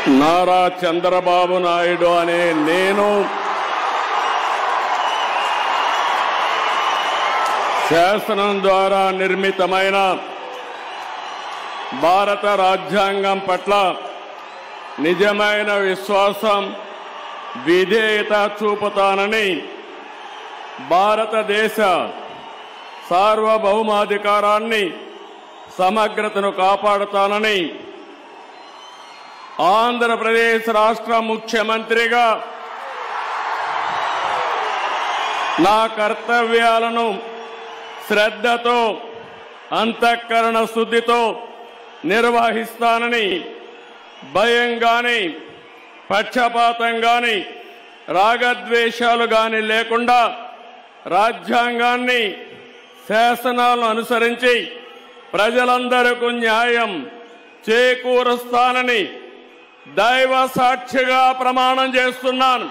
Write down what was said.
నారా చంద్రబాబు నాయుడు అనే నేను శాసనం ద్వారా నిర్మితమైన భారత రాజ్యాంగం పట్ల నిజమైన విశ్వాసం, విధేయత చూపుతానని, భారతదేశ సార్వభౌమాధికారాన్ని, సమగ్రతను కాపాడుతానని ఆంధ్రప్రదేశ్ రాష్ట్ర ముఖ్యమంత్రిగా నా కర్తవ్యాలను శ్రద్ధతో, అంతఃకరణ శుద్ధితో నిర్వహిస్తానని, భయం గాని, పక్షపాతం గాని, రాగద్వేషాలు గాని లేకుండా రాజ్యాంగాన్ని, శాసనాలను అనుసరించి ప్రజలందరికీ న్యాయం చేకూరుస్తానని దైవ సాక్షిగా ప్రమాణం చేస్తున్నాను.